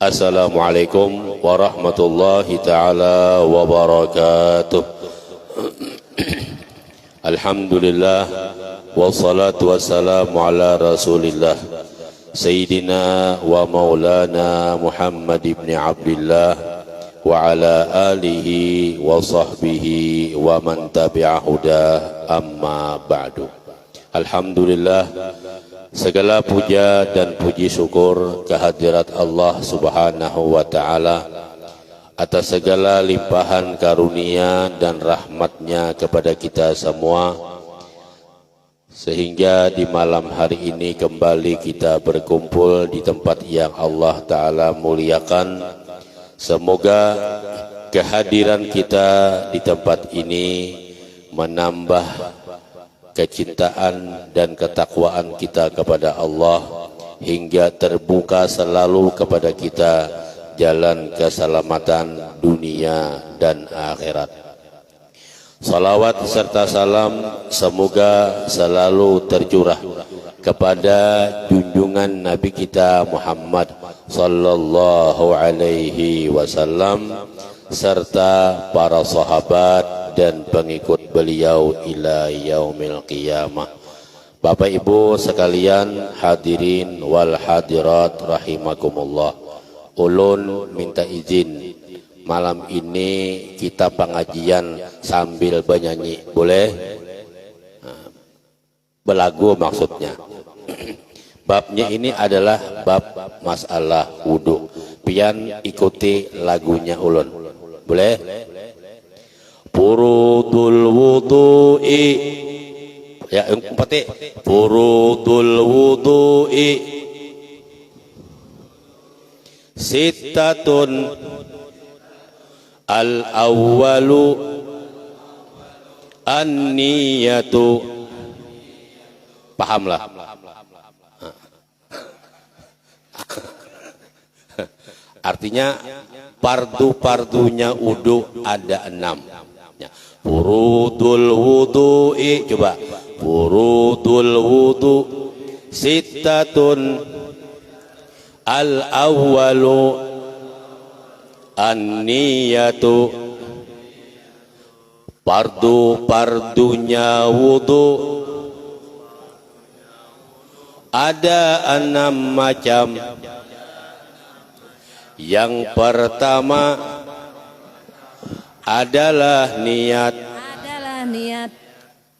Assalamualaikum warahmatullahi ta'ala wabarakatuh. Alhamdulillah wassalatu wassalamu ala rasulillah Sayyidina wa maulana Muhammad ibn Abdillah wa ala alihi wa sahbihi wa man tabi'ahuda amma ba'du. Alhamdulillah, segala puja dan puji syukur kehadirat Allah Subhanahu wa ta'ala atas segala limpahan karunia dan rahmatnya kepada kita semua, sehingga di malam hari ini kembali kita berkumpul di tempat yang Allah Ta'ala muliakan. Semoga kehadiran kita di tempat ini menambah kecintaan dan ketakwaan kita kepada Allah, hingga terbuka selalu kepada kita jalan keselamatan dunia dan akhirat. Salawat serta salam semoga selalu tercurah kepada junjungan Nabi kita Muhammad sallallahu alaihi wasallam serta para sahabat dan pengikut beliau ila yaumil qiyamah. Bapak Ibu sekalian, hadirin wal hadirat rahimakumullah. Ulun minta izin malam ini kita pengajian sambil bernyanyi, boleh? Belagu maksudnya. Babnya ini adalah bab masalah wudu. Pian ikuti lagunya ulun, boleh? Furudul wudu'i, ya empatnya furudul wudu'i sittatun al-awwalu an-niyatu. Pahamlah. Artinya pardu-pardunya wudu ada 6. Furudul wudu'i, coba furudul wudu sittatun al-awwalu an-niyatu. Pardu-pardunya wudu ada 6 macam. Yang pertama adalah niat.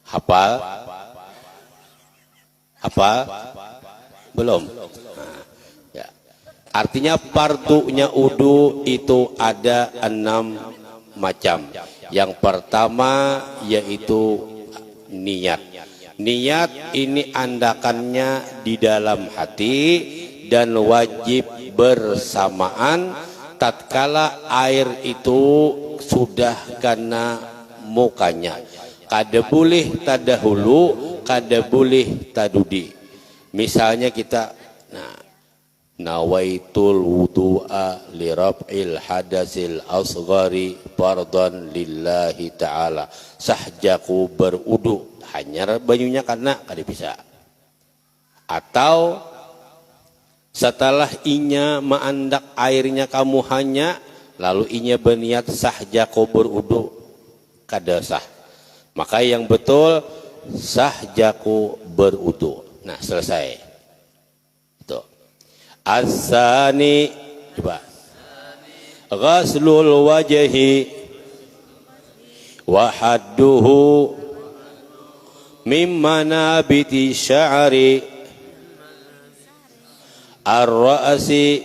Hafal? Hafal? Belum? Ya. Artinya pardunya wudu itu ada 6 macam. Yang pertama yaitu niat. Niat ini andakannya di dalam hati dan wajib bersamaan tatkala air itu sudah kena mukanya. Kada boleh tadahulu, kada boleh tadudi. Misalnya kita nawaitul wudu'a li raf'il hadasil asghari fardan lillahi ta'ala. Sahjaku berudu, hanya banyunya karena kada bisa. Atau setelah inya maandak airnya kamu hanya, lalu inya berniat sahjaku berudu, kada sah. Maka yang betul sahjaku berudu. Nah, selesai. Itu. As-sani, coba. Ghaslul wajhi wa hadduhu mimma nabiti sya'ri ar-ra'si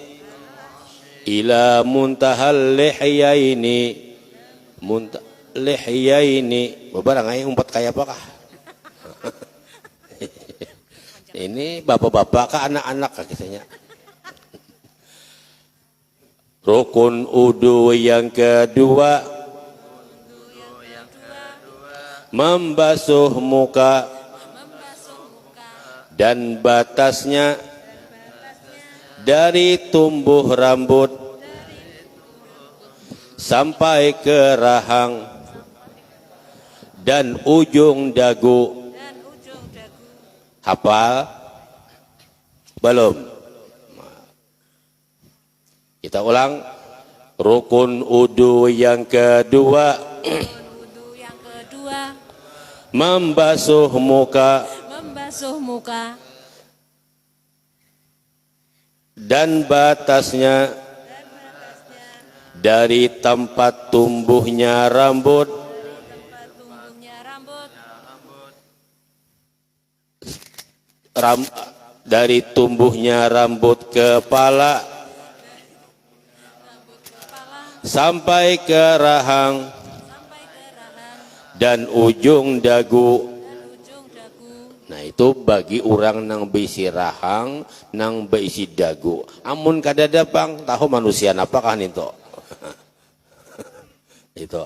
ila muntahal lihyaini. Lihyaini, barang ay umpat kaya apakah? Ini bapak-bapak kah anak-anak kah kisahnya? Rukun wudu yang kedua membasuh muka dan batasnya dari tumbuh rambut sampai ke rahang dan ujung dagu. Hafal? Belum? Kita ulang. Rukun wudu yang kedua. Wudu yang kedua. Membasuh muka. Membasuh muka. Dan batasnya dari tempat tumbuhnya rambut dari tumbuhnya rambut kepala sampai ke rahang dan ujung dagu. Nah itu bagi orang nang beisi rahang, nang beisi dagu. Amun kadada bang, tahu manusia apakah itu? Itu.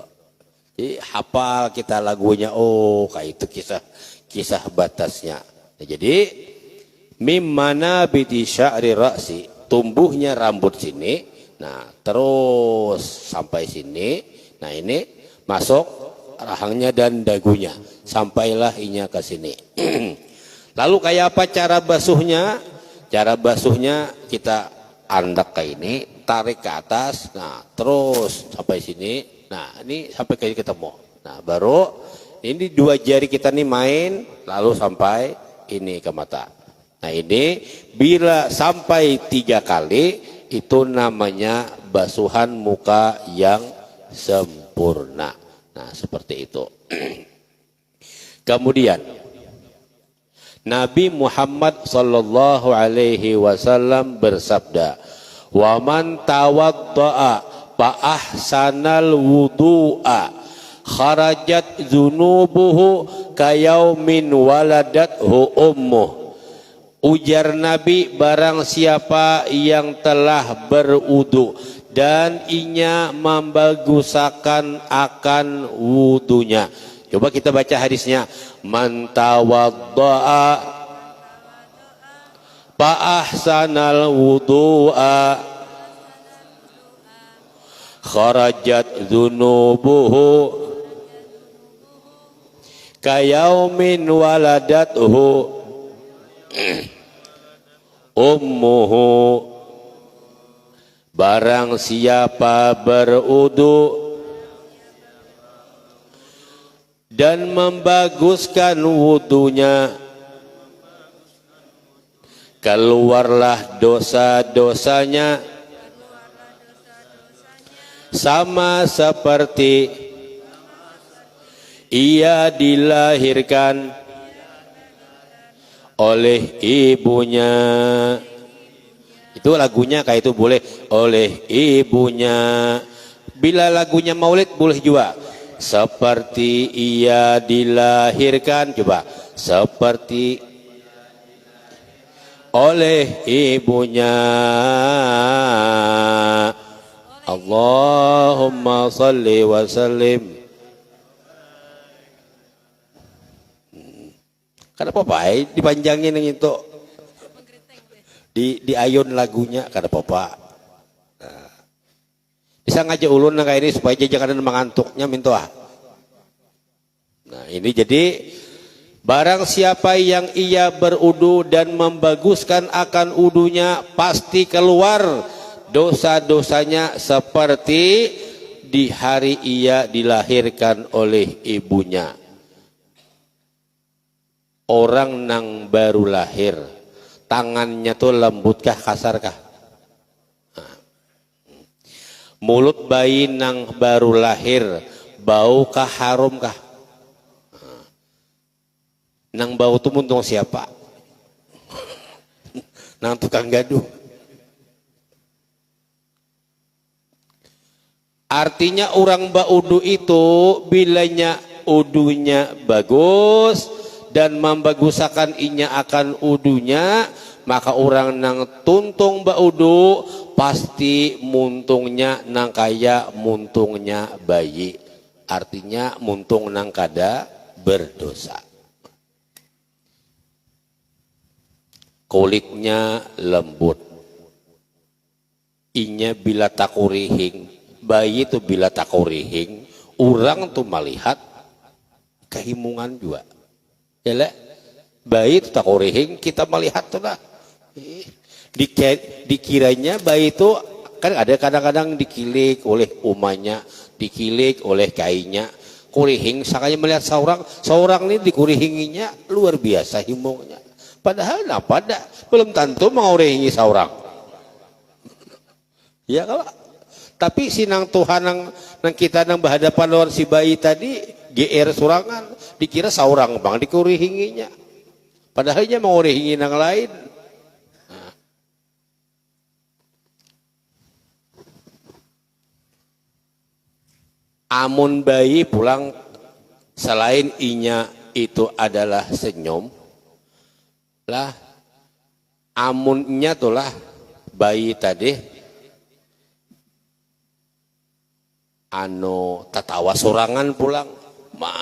Jadi hafal kita lagunya. Oh, kayak itu kisah batasnya. Nah, jadi mimana biti sya'ri ra'si, tumbuhnya rambut sini. Nah, terus sampai sini. Nah, ini masuk rahangnya dan dagunya. Sampailah inya ke sini. Lalu kayak apa cara basuhnya? Cara basuhnya kita andak ke ini, tarik ke atas. Nah, terus sampai sini. Nah, ini sampai ke ketemu. Nah, baru ini dua jari kita nih main, lalu sampai ini ke mata. Nah, ini bila sampai 3 kali, itu namanya basuhan muka yang sempurna. Nah, seperti itu. Kemudian Nabi Muhammad sallallahu alaihi wasallam bersabda, "Wa man tawaddaa fa ahsanal wudu'a kharajat dzunubuhu kayaumin waladathu ummuh." Ujar Nabi, barang siapa yang telah berwudu dan inya membagusakan akan wudunya. Coba kita baca hadisnya. Man tawadda'a fa ahsanal wudu'a kharajat dzunubuhu kayaumin waladathu ummuhu. Barang siapa berwudu dan membaguskan wudunya, keluarlah dosa-dosanya sama seperti ia dilahirkan oleh ibunya. Itu lagunya kayak itu boleh, oleh ibunya. Bila lagunya maulid boleh juga. Seperti ia dilahirkan, coba. Seperti oleh ibunya. Allahumma salli wa sallim. Kenapa Pak? Dipanjangin yang itu. Di ayun lagunya kada apa-apa. Nah, bisa ngajak ulun kayak ini supaya jangan mengantuknya minta. Nah, ini jadi barang siapa yang ia berudu dan membaguskan akan udunya, pasti keluar dosa-dosanya seperti di hari ia dilahirkan oleh ibunya. Orang nang baru lahir, tangannya tuh lembutkah kasarkah? Nah. Mulut bayi nang baru lahir, baukah harumkah? Nah. Nang bau tuh muntung siapa? Nang tukang gaduh. Artinya orang baudu itu bilanya udunya bagus dan membagusakan inya akan udunya, maka orang nang tuntung baudu pasti muntungnya nang kaya muntungnya bayi. Artinya muntung nang kada berdosa. Kulitnya lembut. Inya bila takurihing, bayi itu bila takurihing, orang tuh melihat kehimungan juga. Ya lah, bayi itu takurihing, kita melihat tuh lah. Dikiranya bayi itu Kan ada kadang-kadang dikilik oleh umanya, dikilik oleh kainnya, kurihing, sakanya melihat seorang ini dikurihinginya luar biasa himungnya. Padahal pada belum tentu mengurihingi seorang. Ya kalau tapi sinang Tuhan nang kita nang berhadapan luar si bayi tadi GR surangan dikira seorang bang dikurihinginya. Padahalnya mengurihingi nang lain. Amun bayi pulang selain inya itu adalah senyum lah, amunnya tulah bayi tadi tatawa surangan pulang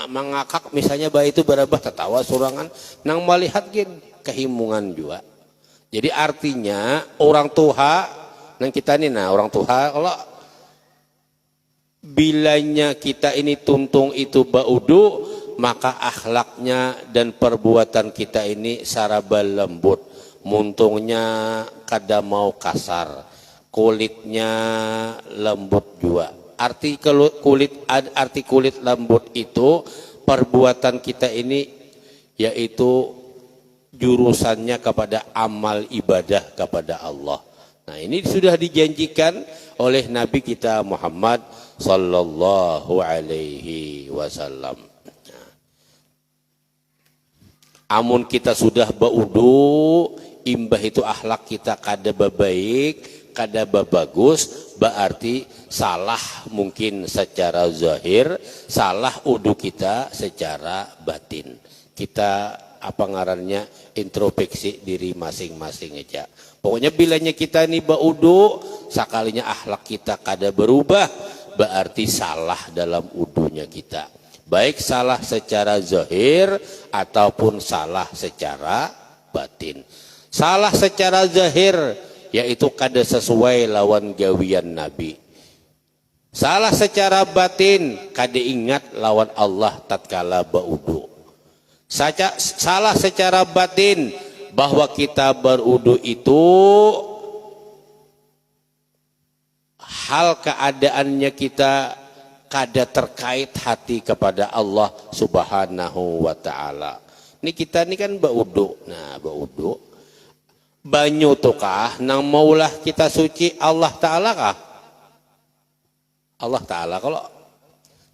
mengakak misalnya bayi itu berabah tatawa surangan nang melihat gin kehimungan juga. Jadi artinya orang tua nang kita ini orang tua kalau bilanya kita ini tuntung itu baudu, maka akhlaknya dan perbuatan kita ini saraba lembut, muntungnya kada mau kasar, kulitnya lembut juga. Arti kulit lembut itu perbuatan kita ini yaitu jurusannya kepada amal ibadah kepada Allah. Nah, ini sudah dijanjikan oleh Nabi kita Muhammad sallallahu alaihi wasallam. Amun kita sudah baudu, imbah itu akhlak kita kada baik, kada bagus, berarti salah mungkin secara zahir, salah udu kita secara batin. Kita apa ngarannya introspeksi diri masing-masing aja. Pokoknya bilanya kita ini baudu, sakalinya akhlak kita kada berubah, berarti salah dalam udunya kita. Baik salah secara zahir ataupun salah secara batin. Salah secara zahir yaitu kada sesuai lawan gawian Nabi. Salah secara batin kada ingat lawan Allah tatkala baudu. Salah secara batin bahwa kita berudu itu hal keadaannya kita kada terkait hati kepada Allah Subhanahu wa taala. Ini kita ini kan baudu. Nah, baudu banyu tukah nang maulah kita suci Allah taala kah? Allah taala kalau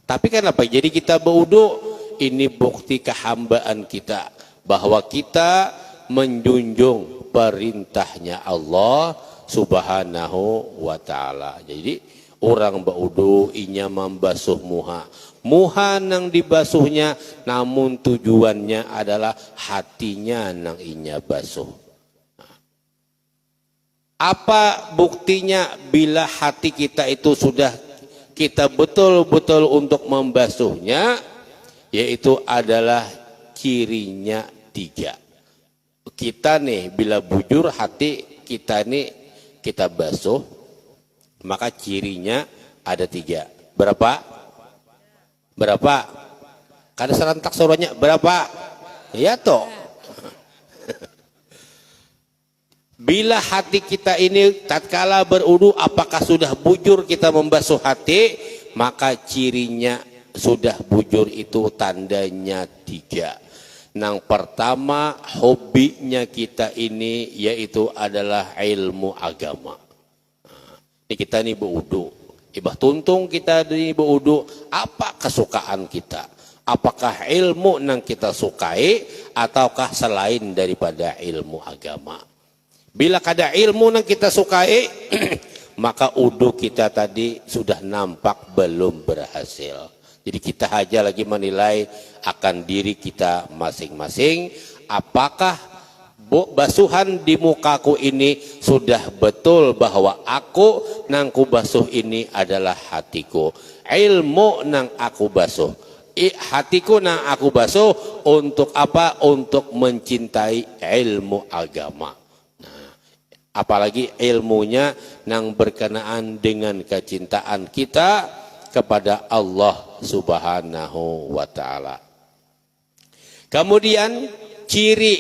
tapi kan apa? Jadi kita baudu ini bukti kehambaan kita bahwa kita menjunjung perintahnya Allah Subhanahu wa taala. Jadi orang baudu inya membasuh muha nang dibasuhnya namun tujuannya adalah hatinya nang inya basuh. Apa buktinya bila hati kita itu sudah kita betul-betul untuk membasuhnya, yaitu adalah cirinya 3. Kita nih bila bujur hati kita nih kita basuh, maka cirinya ada 3. Berapa? Berapa? Kada serentak suaranya berapa? Ya toh. Bila hati kita ini tatkala berudu apakah sudah bujur kita membasuh hati, maka cirinya sudah bujur itu tandanya 3. Yang pertama hobinya kita ini yaitu adalah ilmu agama. Ini kita ini berudu. Ibah tuntung kita ini berudu. Apa kesukaan kita? Apakah ilmu yang kita sukai ataukah selain daripada ilmu agama? Bila kada ilmu yang kita sukai, maka udu kita tadi sudah nampak belum berhasil. Jadi kita aja lagi menilai akan diri kita masing-masing. Apakah basuhan di mukaku ini sudah betul bahwa aku nang ku basuh ini adalah hatiku. Ilmu nang aku basuh. Hatiku nang aku basuh untuk apa? Untuk mencintai ilmu agama. Apalagi ilmunya yang berkenaan dengan kecintaan kita kepada Allah Subhanahu wa taala. Kemudian ciri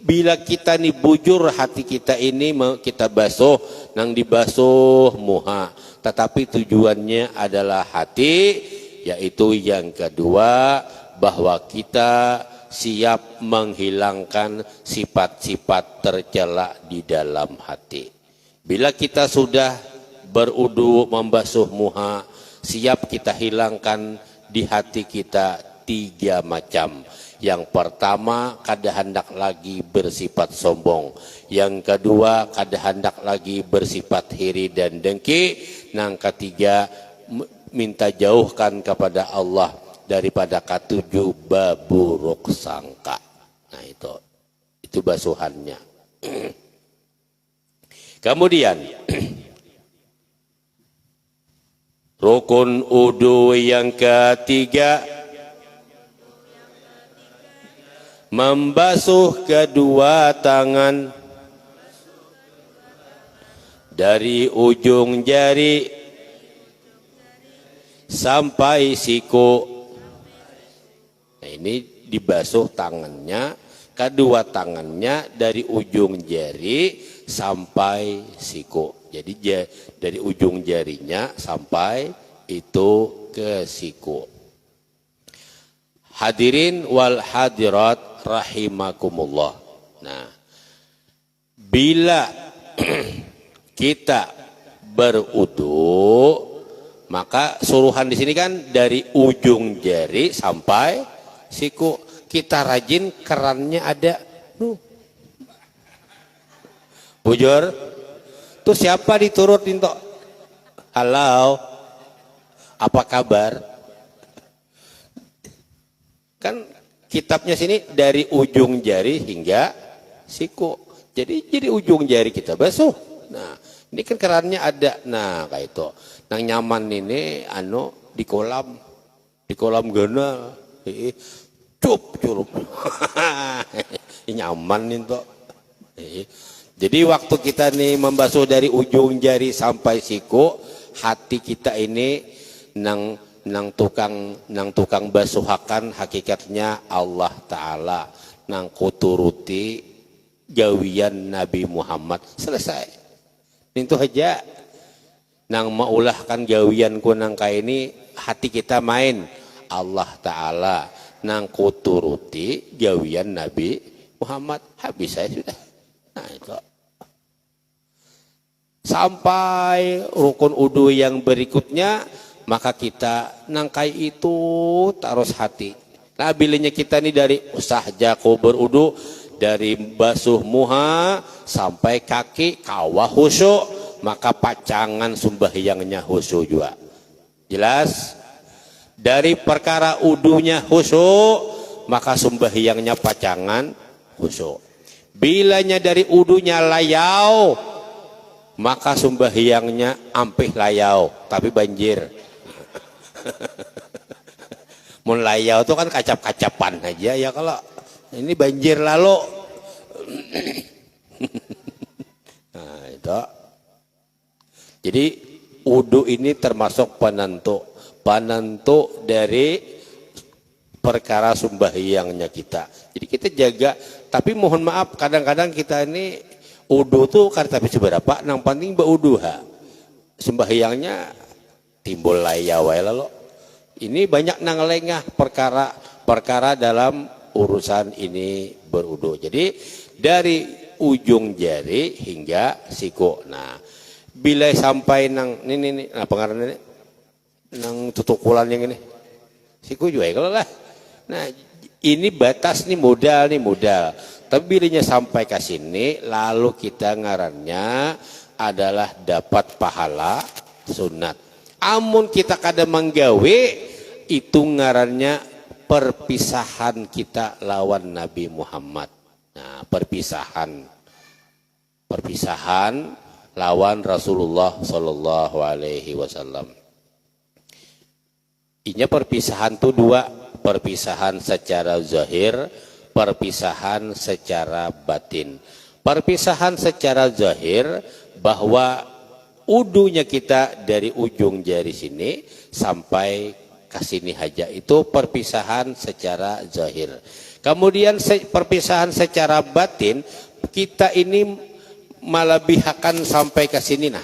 bila kita nih bujur hati kita ini kita basuh nang dibasuh muha, tetapi tujuannya adalah hati, yaitu yang kedua bahwa kita siap menghilangkan sifat-sifat tercela di dalam hati. Bila kita sudah berudu membasuh muha, siap kita hilangkan di hati kita 3 macam. Yang pertama, kada hendak lagi bersifat sombong. Yang kedua, kada hendak lagi bersifat iri dan dengki. Yang ketiga, minta jauhkan kepada Allah daripada ketujuh buruk sangka. Nah itu basuhannya. Kemudian rukun wudu yang ketiga, membasuh kedua tangan dari ujung jari sampai siku. Nah, ini dibasuh tangannya, kedua tangannya dari ujung jari sampai siku. Jadi dari ujung jarinya sampai itu ke siku. Hadirin wal hadirat rahimakumullah. Nah, bila kita berudu, maka suruhan di sini kan dari ujung jari sampai siku. Kita rajin kerannya ada. Bujur, tuh siapa diturutin tok? Halo, apa kabar? Kan kitabnya sini dari ujung jari hingga siku. Jadi ujung jari kita basuh. Nah, ini kan kerannya ada. Nah, kayak itu. Nang nyaman ini di kolam gana. Curup. Nyaman itu. Jadi waktu kita nih membasuh dari ujung jari sampai siku, hati kita ini nang tukang basuhakan hakikatnya Allah Ta'ala, nang kuturuti gawian Nabi Muhammad, selesai. Itu aja. Nang maulahkan gawian ku nang kaya ini, hati kita main Allah Ta'ala, nang kuturuti gawian Nabi Muhammad, habis saya sudah. Nah itu. Sampai rukun wudu yang berikutnya, maka kita nangkai itu taruh hati. Nah bilanya kita ini dari sahjaku berudu, dari basuh muha sampai kaki kawah khusyuk, maka pacangan sembahyangnya khusyuk juga. Jelas? Dari perkara udunya khusyuk, maka sembahyangnya pacangan khusyuk. Bilanya dari udunya layau, maka sembahyangnya ampih layau, tapi banjir. Mun layau itu kan kacap-kacapan aja ya, kalau ini banjir lalu. Nah itu. Jadi wudu ini termasuk penentu dari perkara sembahyangnya kita. Jadi kita jaga. Tapi mohon maaf, kadang-kadang kita ini wudu tuh kan tapi seberapa, nang penting baudu ha. Sembahyangnya timbul layau lalu. Ini banyak nang lengah perkara dalam urusan ini berudu. Jadi dari ujung jari hingga siku. Nah, bila sampai nang ini nah pengaran ini nang tutukulan yang ini. Siku juga kalau lah. Nah, ini batas nih modal. Tapi bilanya sampai ke sini, lalu kita ngarannya adalah dapat pahala sunat. Amun kita kada menggawe, itu ngarannya perpisahan kita lawan Nabi Muhammad. Nah, perpisahan lawan Rasulullah Sallallahu Alaihi Wasallam. Inya perpisahan tuh dua, perpisahan secara zahir, perpisahan secara batin. Perpisahan secara zahir bahwa udunya kita dari ujung jari sini sampai ke sini aja, itu perpisahan secara zahir. Kemudian perpisahan secara batin kita ini melebihakan sampai ke sini nah.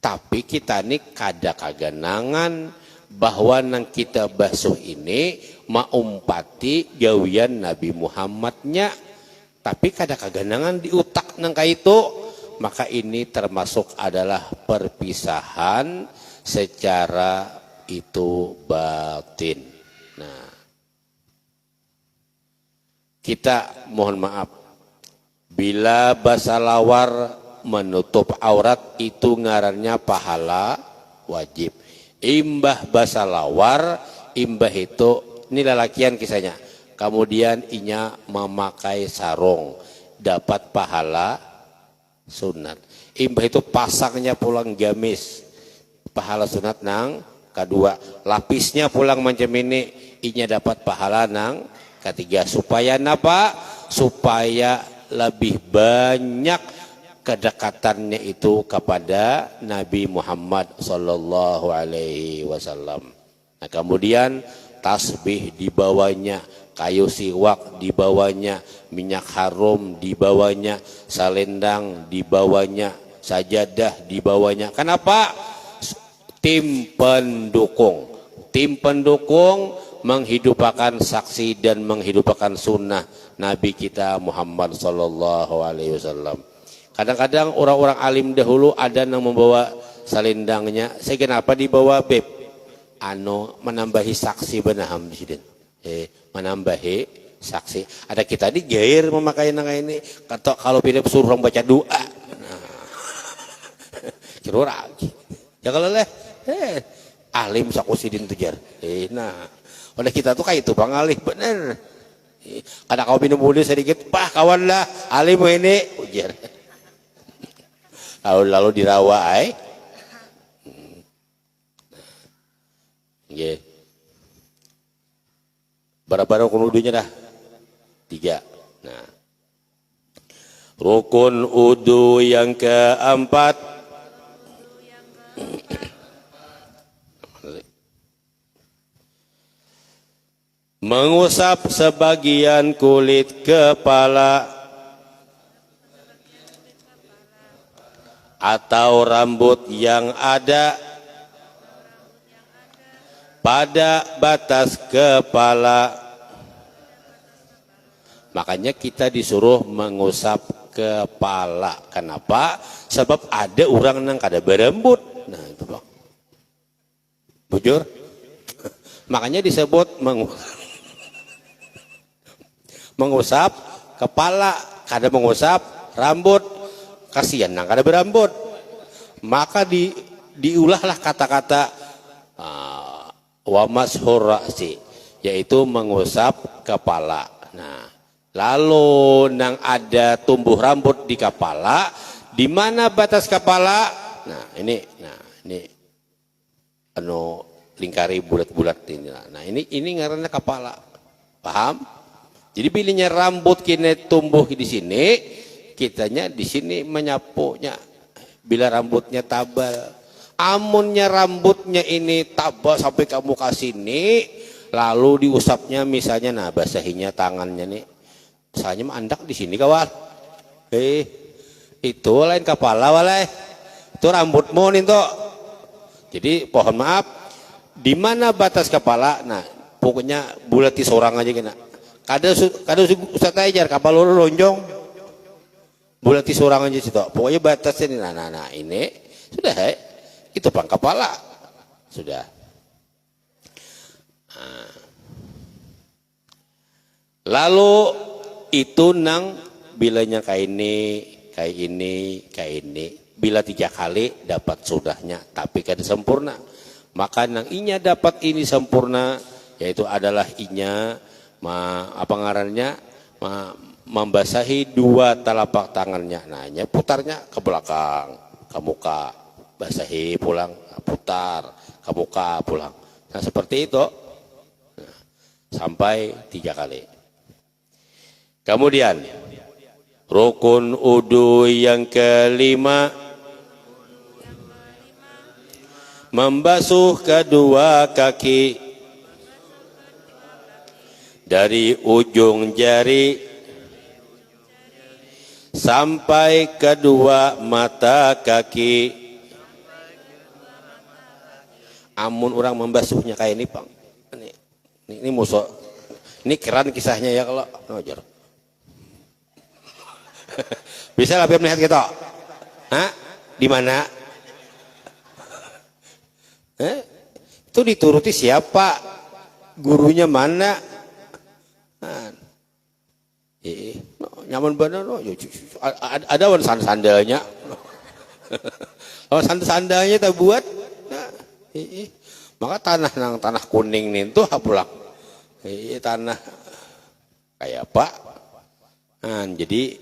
Tapi kita ini kada kaganangan bahwa nang kita basuh ini maumpati gawian Nabi Muhammadnya. Tapi kada kaganangan di utak nang itu. Maka ini termasuk adalah perpisahan secara itu batin. Nah, kita mohon maaf bila basalawar menutup aurat itu ngarannya pahala wajib. Imbah basalawar, imbah itu ini lelakian kisahnya. Kemudian inya memakai sarung dapat pahala sunat. Imbah itu pasangnya pulang gamis pahala sunat nang kedua. Lapisnya pulang macam ini inya dapat pahala nang ketiga. Supaya napa? Supaya lebih banyak kedekatannya itu kepada Nabi Muhammad sallallahu alaihi wasallam. Nah, kemudian tasbih dibawanya, kayu siwak dibawanya, minyak harum dibawanya, salendang dibawanya, sajadah dibawanya. Kenapa? Tim pendukung. Tim pendukung menghidupkan saksi dan menghidupkan sunnah Nabi kita Muhammad sallallahu alaihi wasallam. Kadang-kadang orang-orang alim dahulu ada yang membawa salendangnya. Saya kenapa dibawa beb? Menambahi saksi benaham disini. Menambahi saksi. Ada kita di gair memakai nanga ini. Kata kalau pilih suruh baca doa. Nah. Kira lagi. Ya kalau leh. Alim sakusidin tujar. Nah. Oleh kita tuh kayak itu bang alim bener. Kadang kau minum budi sedikit. Pah kawan lah. Alim ini. Ujar. Lalu dirawa Yeah. Berapa rukun wudunya dah? 3. Nah, rukun wudu yang keempat mengusap sebagian kulit kepala atau rambut yang ada pada batas kepala. Makanya kita disuruh mengusap kepala. Kenapa? Sebab ada orang yang kada berambut. Nah itu bang. Bujur. Makanya disebut mengusap kepala. Kada mengusap rambut. Kasihan yang kada berambut. Maka diulahlah kata-kata wa mashur ra'si, yaitu mengusap kepala. Nah, lalu nang ada tumbuh rambut di kepala, di mana batas kepala? Nah, ini lingkari bulat-bulat ini. Nah, ini ngarannya kepala. Paham? Jadi bilanya rambut kini tumbuh di sini, kitanya di sini menyapunya. Bila rambutnya tabal, amunnya rambutnya ini tabal sampai ke muka sini, lalu diusapnya misalnya, nah basahinya tangannya nih, misalnya andak di sini kawan, itu lain kepala walai, itu rambutmu nih toh. Jadi pohon maaf, di mana batas kepala, nah pokoknya bulati seorang aja kena. Kada usah ajar kapal lu lonjong, bulati seorang aja situ, pokoknya batasnya nih, nah ini sudah itu pang kepala sudah. Nah. Lalu itu nang bilanya kayak ini, bila 3 kali dapat sudahnya, tapi kada sempurna. Maka nang inya dapat ini sempurna, yaitu adalah inya membasahi 2 telapak tangannya. Nah, inya putarnya ke belakang, ke muka. Basahi pulang, putar ke muka pulang. Nah seperti itu sampai 3 kali. Kemudian rukun wudu yang kelima membasuh kedua kaki dari ujung jari sampai kedua mata kaki. Amun orang membasuhnya kayak ini, Bang. Ini musuh. Ini keren kisahnya ya kalau ngajar. Bisa lah melihat kita. Hah? Di mana? Itu dituruti siapa? Gurunya mana? Nyaman bener no. Ada wan sandalnya. Kalau sandalnya tak buat, nah, maka tanah kuning nih tuh pulang. Tanah kayak apa? Nah, jadi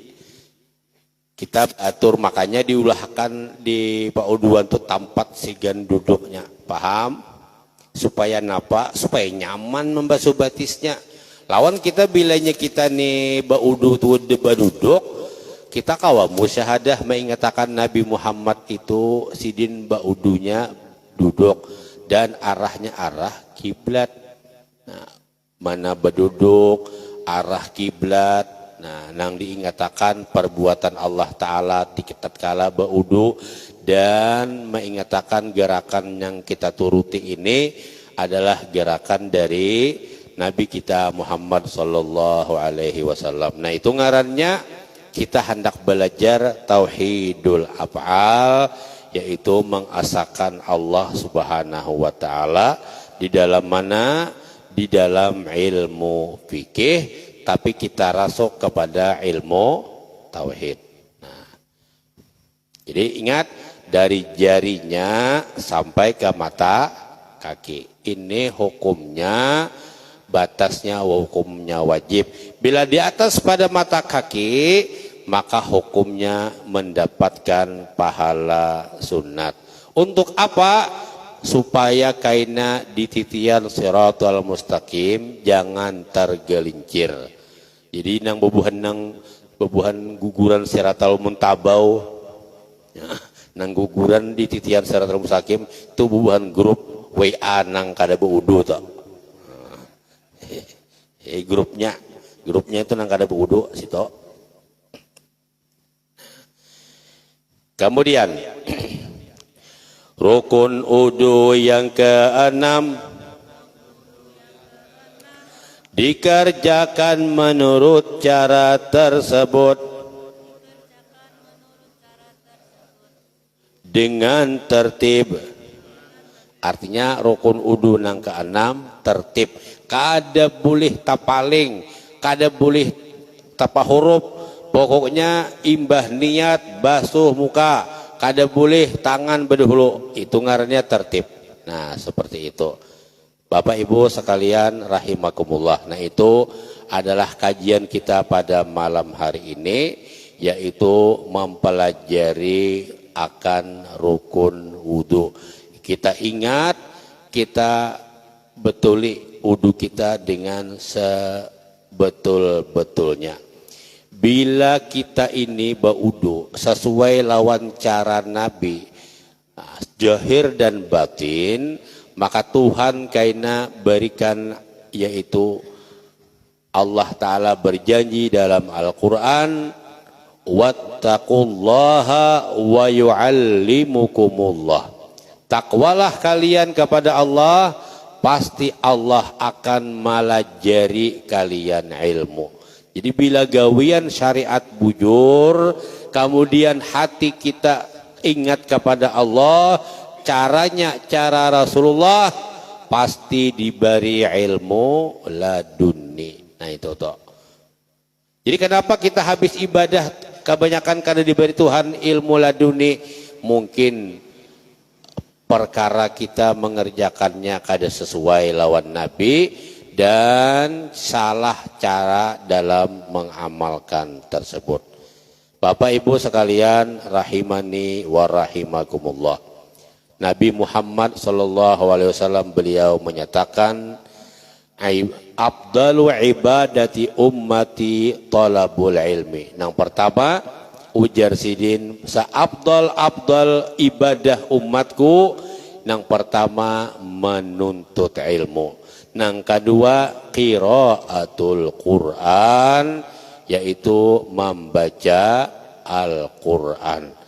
kita atur, makanya diulahkan di pauduan tuh tempat sigan duduknya, paham? Supaya napa? Supaya nyaman membasuh batisnya. Lawan kita bilanya kita nih baudu tuh duduk, kita kawa musyahadah mengatakan Nabi Muhammad itu sidin baudunya duduk dan arahnya arah kiblat. Nah, mana berduduk arah kiblat. Nah, nang diingatakan perbuatan Allah Ta'ala diketat kala baudu dan mengatakan gerakan yang kita turuti ini adalah gerakan dari Nabi kita Muhammad Sallallahu Alaihi Wasallam. Nah, itu ngarannya kita hendak belajar tauhidul af'al, yaitu mengasakan Allah Subhanahu Wa Ta'ala di dalam mana? Di dalam ilmu fikih, tapi kita rasuk kepada ilmu tauhid. Nah, jadi ingat dari jarinya sampai ke mata kaki. Ini hukumnya, batasnya hukumnya wajib. Bila di atas pada mata kaki, maka hukumnya mendapatkan pahala sunat. Untuk apa? Supaya kaina di titian siratal mustaqim, jangan tergelincir. Jadi nang bebuhan guguran siratal muntabau, ya, nang guguran di titian siratal mustaqim itu bebuhan grup WA nang kada beudu toh. Grupnya itu nang kada beudu situ. Kemudian rukun udu yang keenam dikerjakan menurut cara tersebut dengan tertib. Artinya rukun udu nang keenam tertib. Kada boleh tapaling, kada boleh tapa huruf. Pokoknya imbah niat basuh muka, kada boleh tangan berdahulu, itu ngarannya tertib. Nah, seperti itu. Bapak Ibu sekalian rahimakumullah. Nah, itu adalah kajian kita pada malam hari ini, yaitu mempelajari akan rukun wudu. Kita ingat, kita betuli wudu kita dengan sebetul-betulnya. Bila kita ini baudu sesuai lawan cara Nabi, zahir dan batin, maka Tuhan kaina berikan, yaitu Allah Ta'ala berjanji dalam Al-Quran, wattaqullaha wa yu'allimukumullah. Takwalah kalian kepada Allah, pasti Allah akan malajari kalian ilmu. Jadi bila gawian syariat bujur, kemudian hati kita ingat kepada Allah, caranya cara Rasulullah, pasti diberi ilmu laduni. Nah, itu toh. Jadi kenapa kita habis ibadah kebanyakan karena diberi Tuhan ilmu laduni? Mungkin perkara kita mengerjakannya kada sesuai lawan Nabi dan salah cara dalam mengamalkan tersebut. Bapak Ibu sekalian rahimani wa rahimakumullah. Nabi Muhammad SAW beliau menyatakan, afdalu ibadati ummati talabul ilmi. Yang pertama, ujar sidin, seabdal ibadah umatku, yang pertama menuntut ilmu. Nang kedua qiraatul Quran, yaitu membaca Al-Quran.